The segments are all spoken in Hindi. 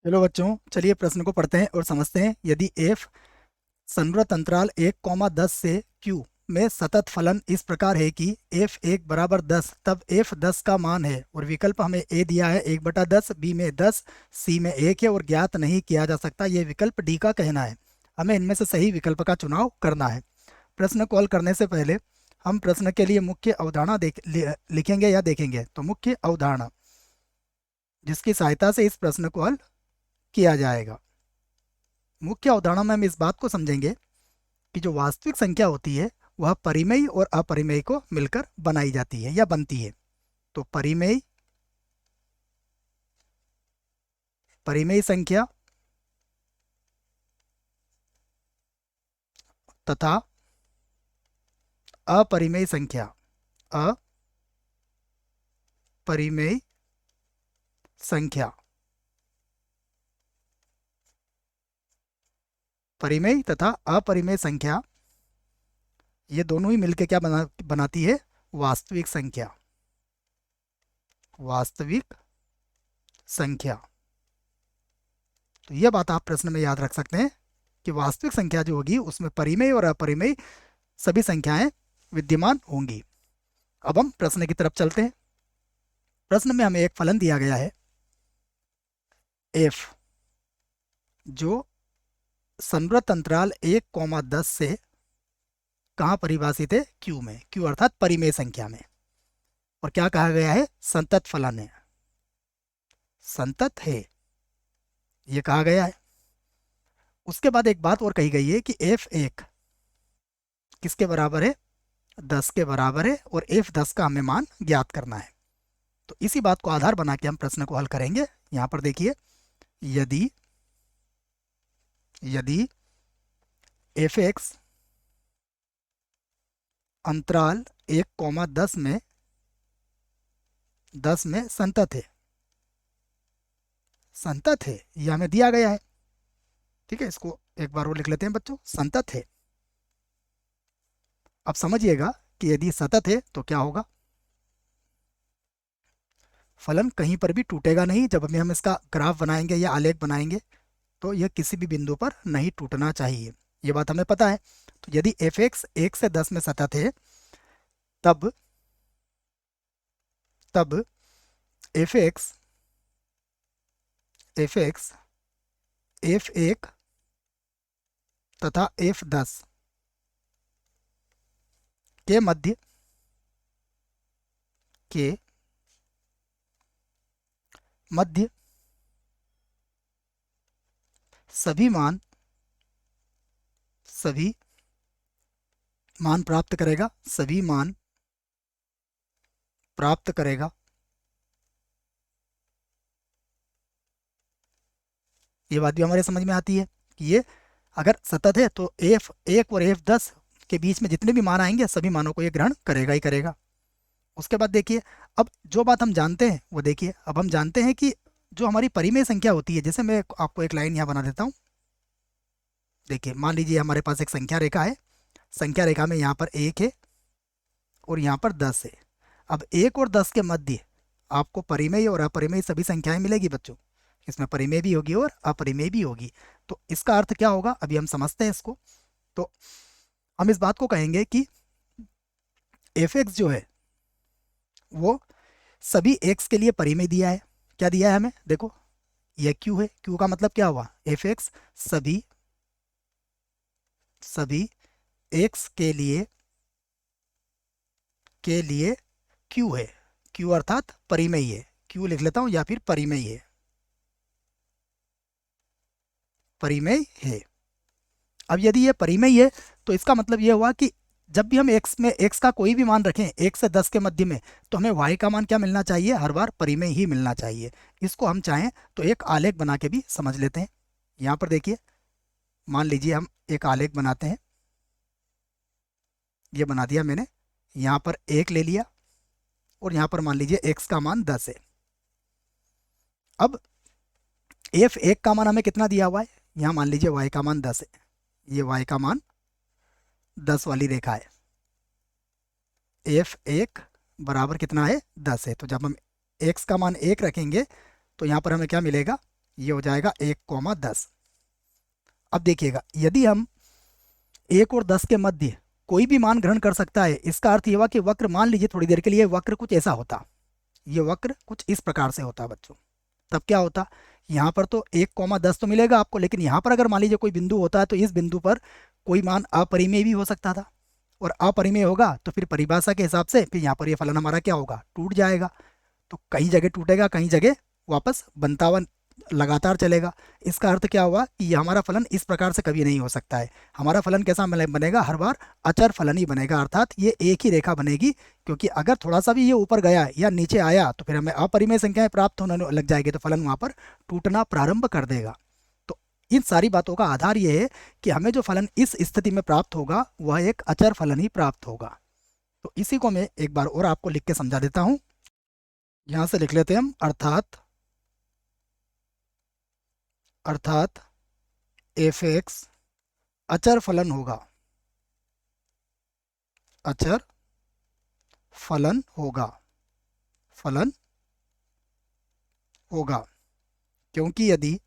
चलो बच्चों, चलिए प्रश्न को पढ़ते हैं और समझते हैं। यदि f संवृत अंतराल 1, 10 से q में सतत फलन इस प्रकार है कि f1 बराबर 10, तब f 10 का मान है। और विकल्प हमें a दिया है 1/10, b में 10, c में 1 है और ज्ञात नहीं किया जा सकता। ये विकल्प डी का कहना है। हमें इनमें से सही विकल्प का चुनाव करना है। प्रश्न को हल करने से पहले हम प्रश्न के लिए मुख्य अवधारणा लिखेंगे या देखेंगे। तो मुख्य अवधारणा जिसकी सहायता से इस प्रश्न को हल किया जाएगा। मुख्य अवधारणा में हम इस बात को समझेंगे कि जो वास्तविक संख्या होती है वह परिमेय और अपरिमेय को मिलकर बनाई जाती है या बनती है। तो परिमेय संख्या तथा अपरिमेय संख्या, अपरिमेय संख्या, परिमेय तथा अपरिमेय संख्या, ये दोनों ही मिलकर क्या बनाती है? वास्तविक संख्या। वास्तविक संख्या। तो यह बात आप प्रश्न में याद रख सकते हैं कि वास्तविक संख्या जो होगी उसमें परिमेय और अपरिमेय सभी संख्याएं विद्यमान होंगी। अब हम प्रश्न की तरफ चलते हैं। प्रश्न में हमें एक फलन दिया गया है f, जो संवृत अंतराल 1, 10 से कहाँ परिभाषित है? q में। q अर्थात परिमेय संख्या में। और क्या कहा गया है? संतत फलन है, संतत है, ये कहा गया है। उसके बाद एक बात और कही गई है कि f1 किसके बराबर है? 10 के बराबर है और f10 का हमें मान ज्ञात करना है। तो इसी बात को आधार बना के हम प्रश्न को हल करेंगे। यहां पर देखिए, यदि f(x) अंतराल 1, 10 में संतत है, संतत है, यह हमें दिया गया है। ठीक है, इसको एक बार और लिख लेते हैं बच्चों, संतत है। अब समझिएगा कि यदि सतत है तो क्या होगा? फलन कहीं पर भी टूटेगा नहीं। जब भी हम इसका ग्राफ बनाएंगे या आलेख बनाएंगे तो यह किसी भी बिंदु पर नहीं टूटना चाहिए, ये बात हमें पता है। तो यदि f(x) 1 से 10 में सतत है, तब f(x) f1 तथा f10 के मध्य सभी मान प्राप्त करेगा, सभी मान प्राप्त करेगा। ये बात भी हमारे समझ में आती है कि ये अगर सतत है तो f1 और f10 के बीच में जितने भी मान आएंगे सभी मानों को ये ग्रहण करेगा ही करेगा। उसके बाद देखिए, अब जो बात हम जानते हैं वो देखिए। अब हम जानते हैं कि जो हमारी परिमेय संख्या होती है, जैसे मैं आपको एक लाइन यहाँ बना देता हूँ। देखिए, मान लीजिए हमारे पास एक संख्या रेखा है। संख्या रेखा में यहाँ पर 1 है और यहाँ पर 10 है। अब 1 और 10 के मध्य आपको परिमेय और अपरिमेय सभी संख्याएं मिलेगी बच्चों। इसमें परिमेय भी होगी और अपरिमेय भी होगी। तो इसका अर्थ क्या होगा, अभी हम समझते हैं इसको। तो हम इस बात को कहेंगे कि f(x) जो है वो सभी x के लिए परिमेय दिया है। क्या दिया है हमें? देखो, यह q है। q का मतलब क्या हुआ? f(x) सभी x के लिए q है। q अर्थात परिमेय है। q लिख लेता हूं, या फिर परिमेय है, परिमेय है। अब यदि ये परिमेय है तो इसका मतलब यह हुआ कि जब भी हम x में x का कोई भी मान रखें 1 से 10 के मध्य में, तो हमें y का मान क्या मिलना चाहिए? हर बार परिमेय ही मिलना चाहिए। इसको हम चाहें तो एक आलेख बना के भी समझ लेते हैं। यहाँ पर देखिए, मान लीजिए हम एक आलेख बनाते हैं। ये बना दिया मैंने। यहाँ पर 1 ले लिया और यहाँ पर मान लीजिए x का मान 10 है। अब f1 का मान हमें कितना दिया हुआ है? यहाँ मान लीजिए y का मान 10 है। ये y का मान 10 वाली रेखा है। f1 बराबर कितना है? 10 है। तो जब हम x का मान 1 रखेंगे तो यहाँ पर हमें क्या मिलेगा? ये हो जाएगा 1,10। अब देखिएगा, यदि हम 1 और 10 के मध्य कोई भी मान ग्रहण कर सकता है, इसका अर्थ ये हुआ कि वक्र, मान लीजिए थोड़ी देर के लिए वक्र कुछ ऐसा होता, ये वक्र कुछ इस प्रकार से होता बच्चों, तब क्या होता, यहाँ पर तो 1,10 तो मिलेगा आपको, लेकिन यहाँ पर अगर मान लीजिए कोई बिंदु होता है तो इस बिंदु पर कोई मान अपरिमेय भी हो सकता था, और अपरिमेय होगा तो फिर परिभाषा के हिसाब से फिर यहाँ पर ये फलन हमारा क्या होगा, टूट जाएगा। तो कहीं जगह टूटेगा, कहीं जगह वापस बनता हुआ लगातार चलेगा। इसका अर्थ क्या हुआ कि ये हमारा फलन इस प्रकार से कभी नहीं हो सकता है। हमारा फलन कैसा बनेगा, हर बार अचर फलन ही बनेगा, अर्थात ये एक ही रेखा बनेगी, क्योंकि अगर थोड़ा सा भी ये ऊपर गया या नीचे आया तो फिर हमें अपरिमेय संख्याएं प्राप्त होने लग जाएगी, तो फलन वहाँ पर टूटना प्रारंभ कर देगा। तो इन सारी बातों का आधार ये है कि हमें जो फलन इस स्थिति में प्राप्त होगा वह एक अचर फलन ही प्राप्त होगा। तो इसी को मैं एक बार और आपको लिख के समझा देता हूँ। यहाँ से लिख लेते हैं हम, अर्थात एफ एक्स अचर फलन होगा, अचर फलन होगा, फलन होगा, क्योंकि यदि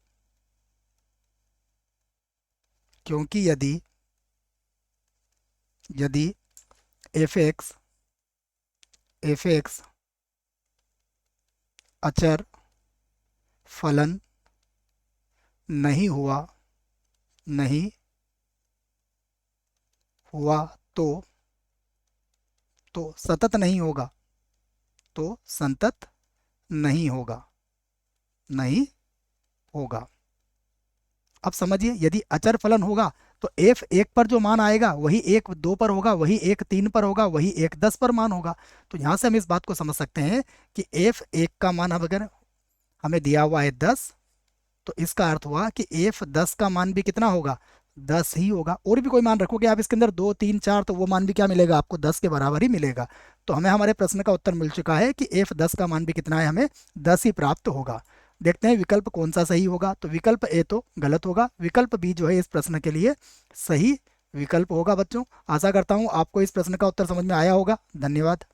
एफ एक्स अचर फलन नहीं हुआ तो सतत नहीं होगा, नहीं होगा। अब समझिए, यदि अचर फलन होगा तो एफ 1 पर जो मान आएगा वही 1 2 पर होगा, वही 1 3 पर होगा, वही 1 10 पर मान होगा। तो यहाँ से हम इस बात को समझ सकते हैं कि एफ 1 का मान अब अगर हमें दिया हुआ है 10, तो इसका अर्थ हुआ कि एफ 10 का मान भी कितना होगा, 10 ही होगा। और भी कोई मान रखोगे आप इसके अंदर 2 3 4, तो वो मान भी क्या मिलेगा आपको, 10 के बराबर ही मिलेगा। तो हमें हमारे प्रश्न का उत्तर मिल चुका है कि एफ 10 का मान भी कितना है, हमें 10 ही प्राप्त होगा। देखते हैं विकल्प कौन सा सही होगा। तो विकल्प ए तो गलत होगा, विकल्प बी जो है इस प्रश्न के लिए सही विकल्प होगा। बच्चों, आशा करता हूँ आपको इस प्रश्न का उत्तर समझ में आया होगा। धन्यवाद।